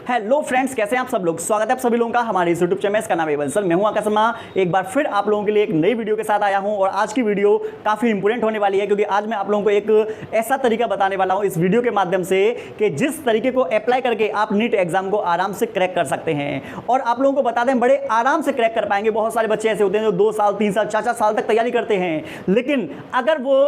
Hello friends, कैसे हैं आप सब लोग। स्वागत है आप सभी लोगों का हमारे इस यूट्यूब चैनल। इसका नाम है बंसल। मैं हूं आकाश शर्मा। एक बार फिर आप लोगों के लिए एक नई वीडियो के साथ आया हूं और आज की वीडियो काफ़ी इंपॉर्टेंट होने वाली है, क्योंकि आज मैं आप लोगों को एक ऐसा तरीका बताने वाला हूं इस वीडियो के माध्यम से कि जिस तरीके को अप्लाई करके आप नीट एग्जाम को आराम से क्रैक कर सकते हैं। और आप लोगों को बता दें, बड़े आराम से क्रैक कर पाएंगे। बहुत सारे बच्चे ऐसे होते हैं जो 2 साल 3 साल 4 साल तक तैयारी करते हैं, लेकिन अगर वो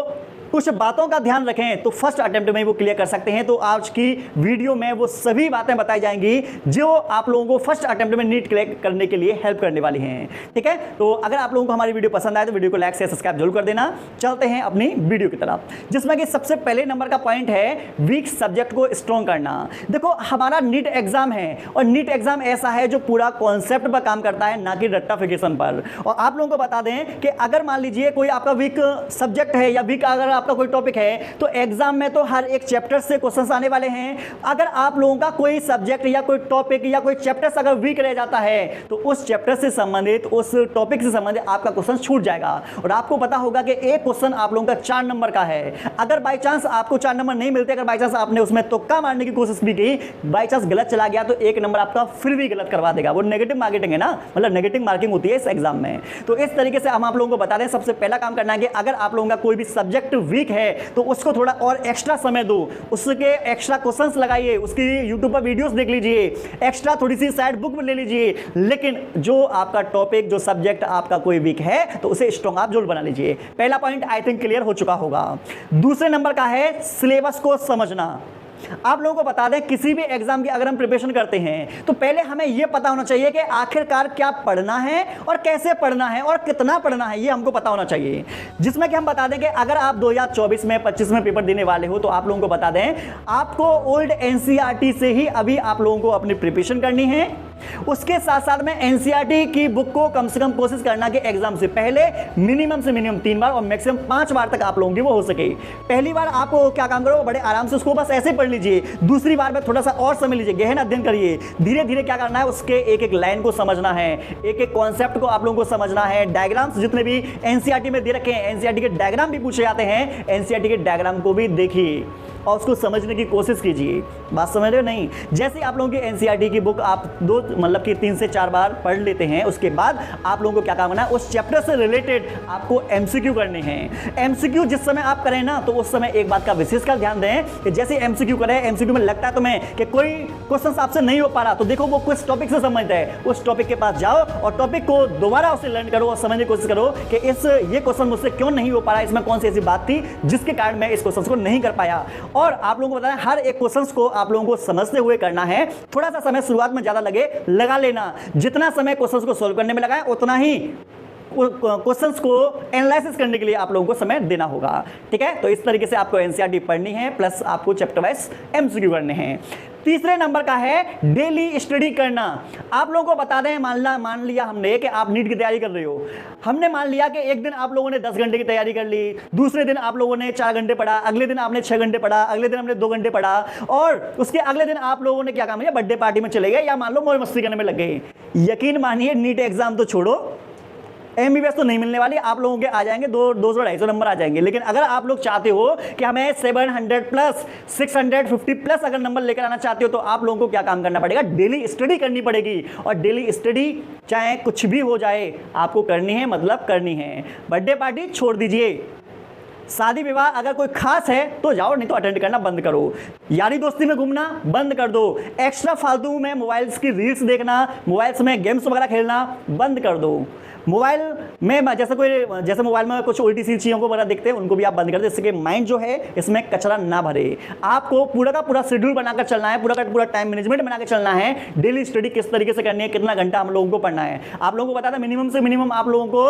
कुछ बातों का ध्यान रखें तो फर्स्ट अटेम्प्ट में वो क्लियर कर सकते हैं। तो आज की वीडियो में वो सभी बातें बताई जाएंगी जो आप लोगों को फर्स्ट अटेम्प्ट में नीट क्लियर करने के लिए हेल्प करने वाली हैं। ठीक है, तो अगर आप लोगों को हमारी वीडियो पसंद आए तो वीडियो को लाइक से सब्सक्राइब जरूर कर देना। चलते हैं अपनी वीडियो की तरफ, जिसमें कि सबसे पहले नंबर का पॉइंट है वीक सब्जेक्ट को स्ट्रॉन्ग करना। देखो, हमारा नीट एग्जाम है और नीट एग्जाम ऐसा है जो पूरा कॉन्सेप्ट पर काम करता है, ना कि रट्टाफिकेशन पर। और आप लोगों को बता दें कि अगर मान लीजिए कोई आपका वीक सब्जेक्ट है या वीक अगर आपका कोई टॉपिक है, तो एग्जाम में तो हर एक चैप्टर से क्वेश्चंस आने वाले हैं। अगर आप लोगों का कोई सब्जेक्ट या कोई टॉपिक या कोई चैप्टर अगर वीक रह जाता है तो उस चैप्टर से संबंधित, उस टॉपिक से संबंधित आपका क्वेश्चन छूट जाएगा। और आपको पता होगा कि एक क्वेश्चन आप लोगों का 4 नंबर का है। अगर बाई चांस आपको 4 नंबर नहीं मिलते, अगर बाई चांस आपने उसमें तुक्का मारने की कोशिश भी की, बाई चांस गलत चला गया, तो 1 नंबर आपका फिर भी गलत करवा देगा। वो नेगेटिव मार्केटिंग है ना, मतलब नेगेटिव मार्किंग होती है इस एग्जाम में। तो इस तरीके से हम आप लोगों को बता दें, सबसे पहला काम करना है कि अगर आप लोगों का कोई भी सब्जेक्ट वीक है तो उसको थोड़ा और एक्स्ट्रा समय दो, उसके एक्स्ट्रा क्वेश्चंस लगाइए, उसकी यूट्यूब पर वीडियोस देख लीजिए, एक्स्ट्रा थोड़ी सी साइड बुक में ले लीजिए। लेकिन जो आपका टॉपिक, जो सब्जेक्ट आपका कोई वीक है, तो उसे स्ट्रॉन्ग आप जरूर बना लीजिए। पहला पॉइंट आई थिंक क्लियर हो चुका होगा। दूसरे नंबर का है सिलेबस को समझना। आप लोगों को बता दें, किसी भी एग्जाम की अगर हम प्रिपरेशन करते हैं तो पहले हमें यह पता होना चाहिए कि आखिरकार क्या पढ़ना है और कैसे पढ़ना है और कितना पढ़ना है, यह हमको पता होना चाहिए। जिसमें कि हम बता दें कि अगर आप 2024 में 25 में पेपर देने वाले हो, तो आप लोगों को बता दें, आपको ओल्ड एनसीईआरटी से ही अभी आप लोगों को अपनी प्रिपरेशन करनी है। उसके साथ साथ में एनसीईआरटी की बुक को कम से कम कोशिश करना कि एग्जाम से पहले मिनिमम से मिनिमम 3 बार और मैक्सिमम 5 बार तक आप लोगों की वो हो सके। पहली बार आप क्या काम करो, बड़े आराम से उसको बस ऐसे पढ़ लीजिए। दूसरी बार में थोड़ा सा और समय लीजिए, गहन अध्ययन करिए। धीरे धीरे क्या करना है, उसके एक एक लाइन को समझना है, एक एक कॉन्सेप्ट को आप लोगों को समझना है। डायग्राम्स जितने भी एनसीईआरटी में दे रखे हैं, एनसीईआरटी के डायग्राम भी पूछे जाते हैं, एनसीईआरटी के डायग्राम को भी देखिए और उसको समझने की कोशिश कीजिए। बात समझ रहे हो नहीं? जैसे आप लोगों की एनसीईआरटी की बुक आप 3 से 4 बार पढ़ लेते हैं, उसके बाद आप लोगों को क्या काम करना है, उस चैप्टर से रिलेटेड आपको एमसीक्यू करने हैं। एमसीक्यू जिस समय आप करें ना, तो उस समय एक बात का विशेषकर ध्यान दें कि जैसे एमसीक्यू करें, एमसीक्यू में लगता है तुम्हें कि कोई क्वेश्चन आपसे नहीं हो पा रहा, तो देखो वो किस टॉपिक से संबंधित है, उस टॉपिक के पास जाओ और टॉपिक को दोबारा उसे लर्न करो और समझने की कोशिश करो कि ये क्वेश्चन मुझसे क्यों नहीं हो पा रहा, इसमें कौन सी ऐसी बात थी जिसके कारण मैं इस क्वेश्चन को नहीं कर पाया। और आप लोगों को बताएं, हर एक क्वेश्चन को आप लोगों को समझते हुए करना है। थोड़ा सा समय शुरुआत में ज्यादा लगा लेना। जितना समय क्वेश्चंस को सोल्व करने में लगाएं, उतना ही क्वेश्चंस को एनालिसिस करने के लिए आप लोगों को समय देना होगा। ठीक है, तो इस तरीके से आपको एनसीईआरटी पढ़नी है, प्लस आपको चैप्टर वाइज एमसीक्यू करने हैं। तीसरे नंबर का है डेली स्टडी करना। आप लोगों को बता दें, मान लिया हमने कि आप नीट की तैयारी कर रहे हो। हमने मान लिया कि एक दिन आप लोगों ने 10 घंटे की तैयारी कर ली, दूसरे दिन आप लोगों ने 4 घंटे पढ़ा, अगले दिन आपने 6 घंटे पढ़ा, अगले दिन हमने 2 घंटे पढ़ा, और उसके अगले दिन आप लोगों ने क्या काम किया, बर्थडे पार्टी में चले गए या मान लो मौज मस्ती करने में लग गए। यकीन मानिए, नीट एग्जाम तो छोड़ो, एमबीबीएस तो नहीं मिलने वाली। आप लोगों के आ जाएंगे 200-250 नंबर आ जाएंगे। लेकिन अगर आप लोग चाहते हो कि हमें 700 प्लस 650 प्लस अगर नंबर लेकर आना चाहते हो, तो आप लोगों को क्या काम करना पड़ेगा, डेली स्टडी करनी पड़ेगी। और डेली स्टडी चाहे कुछ भी हो जाए, आपको करनी है, मतलब करनी है। बर्थडे पार्टी छोड़ दीजिए, शादी विवाह अगर कोई खास है तो जाओ, नहीं तो अटेंड करना बंद करो। यारी दोस्ती में घूमना बंद कर दो। एक्स्ट्रा फालतू में मोबाइल्स की रील्स देखना, मोबाइल्स में गेम्स वगैरह खेलना बंद कर दो। मोबाइल में जैसे मोबाइल में कुछ उल्टी सी चीज़ों को वगैरह देखते हैं, उनको भी आप बंद कर दें, जिससे कि माइंड जो है इसमें कचरा ना भरे। आपको पूरा का पूरा शेड्यूल बनाकर चलना है, पूरा का पूरा टाइम मैनेजमेंट बनाकर चलना है। डेली स्टडी किस तरीके से करनी है, कितना घंटा हम लोगों को पढ़ना है। आप लोगों को बता दें, मिनिमम से मिनिमम आप लोगों को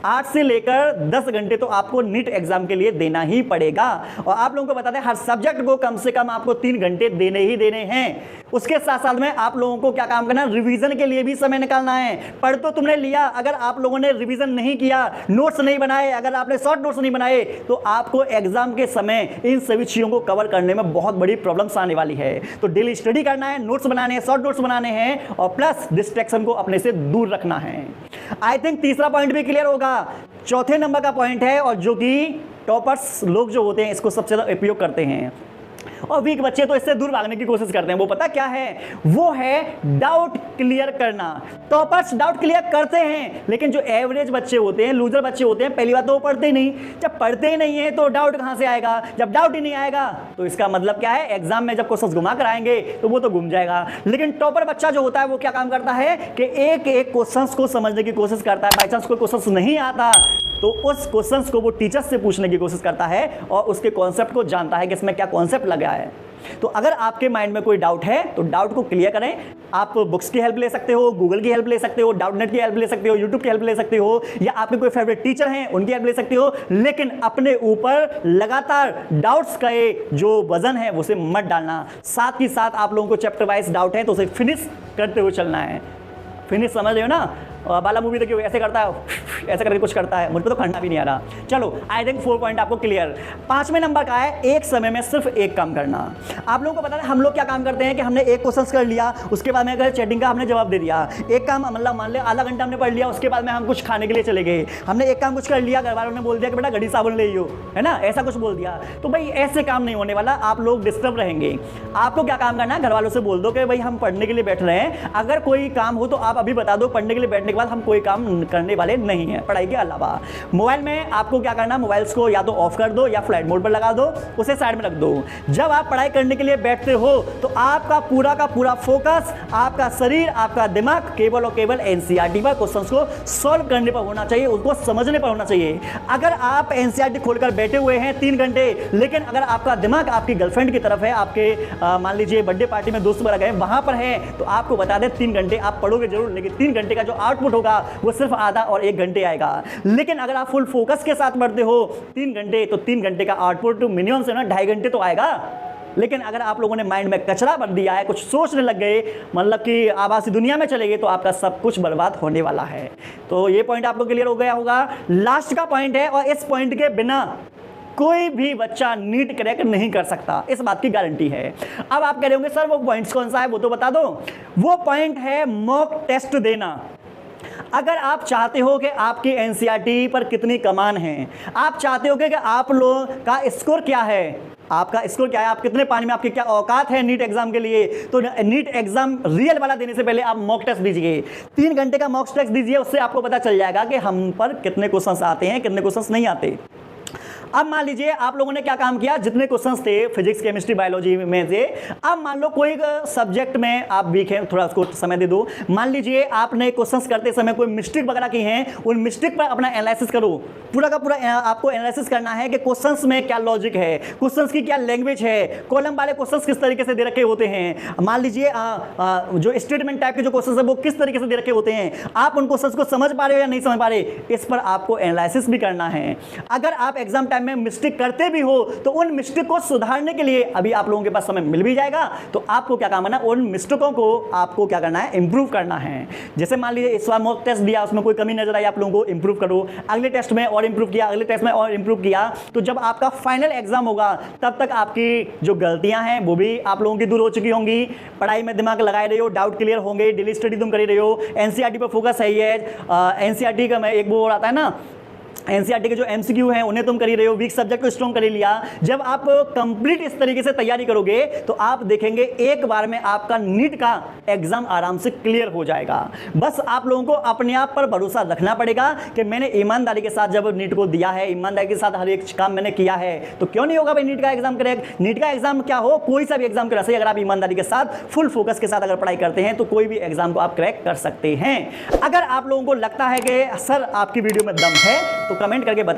8 से लेकर 10 घंटे तो आपको नीट एग्जाम के लिए देना ही पड़ेगा। और आप लोगों को बता दें, हर सब्जेक्ट को कम से कम आपको 3 घंटे देने ही देने हैं। उसके साथ साथ में आप लोगों को क्या काम करना है, रिवीजन के लिए भी समय निकालना है। पढ़ तो तुमने लिया, अगर आप लोगों ने रिवीजन नहीं किया, नोट्स नहीं बनाए, अगर आपने शॉर्ट नोट्स नहीं बनाए, तो आपको एग्जाम के समय इन सभी चीजों को कवर करने में बहुत बड़ी प्रॉब्लम्स आने वाली है। तो डेली स्टडी करना है, नोट्स बनाने हैं, शॉर्ट नोट्स बनाने हैं, और प्लस डिस्ट्रैक्शन को अपने से दूर रखना है। आई थिंक तीसरा पॉइंट भी क्लियर होगा। चौथे नंबर का पॉइंट है, और जो कि टॉपर्स लोग जो होते हैं इसको सबसे ज्यादा उपयोग करते हैं, और वीक बच्चे तो इससे दूर भागने की कोशिश करते हैं। वो पता क्या है, वो है डाउट क्लियर करना। टॉपर्स डाउट क्लियर करते हैं, लेकिन जो एवरेज बच्चे होते हैं, लूजर बच्चे होते हैं, पहली बात तो वो पढ़ते ही नहीं। जब पढ़ते ही नहीं है तो डाउट कहां से आएगा? जब डाउट ही नहीं आएगा तो इसका मतलब क्या है, एग्जाम में जब क्वेश्चन घुमा कर आएंगे तो वो तो घूम जाएगा। लेकिन टॉपर बच्चा जो होता है वो क्या काम करता है कि एक एक क्वेश्चंस को समझने की कोशिश करता है। बाई चांस कोई क्वेश्चन नहीं आता तो उस क्वेश्चंस को वो टीचर से पूछने की कोशिश करता है और उसके कॉन्सेप्ट को जानता है कि इसमें क्या कॉन्सेप्ट लगा है। तो अगर आपके माइंड में कोई डाउट है तो डाउट को क्लियर करें। आप बुक्स की हेल्प ले सकते हो, गूगल की हेल्प ले सकते हो, डाउटनेट की हेल्प ले सकते हो, यूट्यूब की हेल्प ले सकते हो, या आपके कोई फेवरेट टीचर हैं उनकी हेल्प ले सकते हो। लेकिन अपने ऊपर लगातार डाउट्स का जो वजन है उसे मत डालना। साथ ही साथ आप लोगों को चैप्टर वाइज डाउट है तो उसे फिनिश करते हुए चलना है। फिनिश समझ रहे हो ना? बाला मूवी देखिए, ऐसे करता है, ऐसे करके कुछ करता है, मुझको तो करना भी नहीं आ रहा। चलो आई थिंक 4 पॉइंट आपको क्लियर। 5वें नंबर का है एक समय में सिर्फ एक काम करना। आप लोगों को पता है हम लोग क्या काम करते हैं कि हमने एक क्वेश्चन कर लिया, उसके बाद में अगर चैटिंग का हमने जवाब दे दिया। एक काम मतलब मान ले आधा घंटा हमने पढ़ लिया, उसके बाद में हम कुछ खाने के लिए चले गए। हमने एक काम कुछ कर लिया, घर वालों ने बोल दिया कि बेटा घड़ी साबुन ले लो, है ना, ऐसा कुछ बोल दिया। तो भाई ऐसे काम नहीं होने वाला, आप लोग डिस्टर्ब रहेंगे। आपको क्या काम करना है, घर वालों से बोल दो कि भाई हम पढ़ने के लिए बैठ रहे हैं, अगर कोई काम हो तो आप अभी बता दो। पढ़ने के लिए बैठने के बाद हम कोई काम करने वाले नहीं है पढ़ाई के अलावा। मोबाइल में आपको क्या करना, मोबाइल्स को या तो ऑफ कर दो या फ्लाइट मोड पर लगा दो, उसे साइड में रख दो। जब आप पढ़ाई करने के लिए बैठते हो तो आपका पूरा का पूरा फोकस, आपका शरीर, आपका दिमाग केवल और केवल एनसीईआरटी पर, क्वेश्चंस को सॉल्व करने पर होना चाहिए, उनको समझने पर होना चाहिए। अगर आप एनसीईआरटी खोलकर बैठे हुए हैं 3 घंटे, लेकिन अगर आपका दिमाग आपकी गर्लफ्रेंड की तरफ है, आपके मान लीजिए बर्थडे पार्टी में दोस्त वगैरह गए वहां पर है, तो आपको बता दें 3 घंटे आप पढ़ोगे जरूर, लेकिन 3 घंटे का जो आउटपुट होगा वो सिर्फ आधा और 1 घंटे आएगा। लेकिन अगर आप फुल फोकस के साथ पढ़ते हो 3 घंटे, तो 3 घंटे का आउटपुट मिनिमम से ना 2.5 घंटे तो आएगा। लेकिन अगर आप लोगों ने माइंड में कचरा भर दिया है, कुछ सोचने लग गए, मतलब कि आभासी दुनिया में चले गए, तो आपका सब कुछ बर्बाद होने वाला है। तो ये पॉइंट आपको क्लियर हो गया होगा। लास्ट का पॉइंट है, और इस पॉइंट के बिना कोई भी बच्चा नीट क्रैक नहीं कर सकता, इस बात की गारंटी है। अब आप कह रहे होंगे सर वो पॉइंट्स कौन सा है, वो तो बता दो। वो पॉइंट है मॉक टेस्ट देना। अगर आप चाहते हो कि आपकी एनसीईआरटी पर कितनी कमान है, आप चाहते हो कि आप लोगों का स्कोर क्या है, आपका स्कोर क्या है, आप कितने पानी में, आपकी क्या औकात है नीट एग्जाम के लिए, तो नीट एग्जाम रियल वाला देने से पहले आप मॉक टेस्ट दीजिए। 3 घंटे का मॉक टेस्ट दीजिए, उससे आपको पता चल जाएगा कि हम पर कितने क्वेश्चंस आते हैं, कितने क्वेश्चंस नहीं आते। अब मान लीजिए आप लोगों ने क्या काम किया, जितने क्वेश्चंस थे फिजिक्स, केमिस्ट्री, बायोलॉजी में से, अब मान लो कोई सब्जेक्ट में आप वीक हैं, थोड़ा उसको समय दे दो। मान लीजिए आपने क्वेश्चंस करते समय कोई मिस्टेक वगैरह की हैं, उन मिस्टेक पर अपना एनालिसिस करो। पूरा का पूरा आपको एनालिसिस करना है कि क्वेश्चंस में क्या लॉजिक है, क्वेश्चंस की क्या लैंग्वेज है, कॉलम वाले क्वेश्चंस किस तरीके से दे रखे होते हैं, मान लीजिए जो स्टेटमेंट टाइप के जो क्वेश्चंस है वो किस तरीके से दे रखे होते हैं, आप उन क्वेश्चंस को समझ पा रहे हो या नहीं समझ पा रहे, इस पर आपको एनालिसिस भी करना है। अगर आप एग्जाम टाइम में मिस्टेक करते भी हो तो उन मिस्टेक को सुधारने के लिए अभी आप लोगों के पास समय मिल भी जाएगा, तो आपको क्या काम करना, उन मिस्टेकों को आपको क्या करना है, इंप्रूव करना है। जैसे मान लीजिए इस बार मॉक टेस्ट दिया, उसमें कोई कमी नजर आई, आप लोगों को इंप्रूव करो, अगले टेस्ट में और इंप्रूव किया, अगले टेस्ट में और इंप्रूव किया, तो जब आपका फाइनल एग्जाम होगा तब तक आपकी जो गलतियां हैं वो भी आप लोगों की दूर हो चुकी होंगी। पढ़ाई में दिमाग लगाए रहे हो, डाउट क्लियर होंगे, डेली स्टडी तुम कर रहे हो, एनसीईआरटी पर फोकस है, एनसीईआरटी का एक वो आता है ना, एनसीईआरटी के जो एमसीक्यू हैं उन्हें तुम कर ही रहे हो, वीक सब्जेक्ट को स्ट्रॉन्ग कर ही लिया। जब आप कंप्लीट इस तरीके से तैयारी करोगे तो आप देखेंगे एक बार में आपका नीट का एग्जाम आराम से क्लियर हो जाएगा। बस आप लोगों को अपने आप पर भरोसा रखना पड़ेगा कि मैंने ईमानदारी के साथ जब नीट को दिया है, ईमानदारी के साथ हर एक काम मैंने किया है, तो क्यों नहीं होगा भाई नीट का एग्जाम क्रैक। नीट का एग्जाम क्या हो, कोई सा भी एग्जाम करा सही, अगर आप ईमानदारी के साथ फुल फोकस के साथ अगर पढ़ाई करते हैं तो कोई भी एग्जाम को आप क्रैक कर सकते हैं। अगर आप लोगों को लगता है कि सर आपकी वीडियो में दम है तो कमेंट करके बता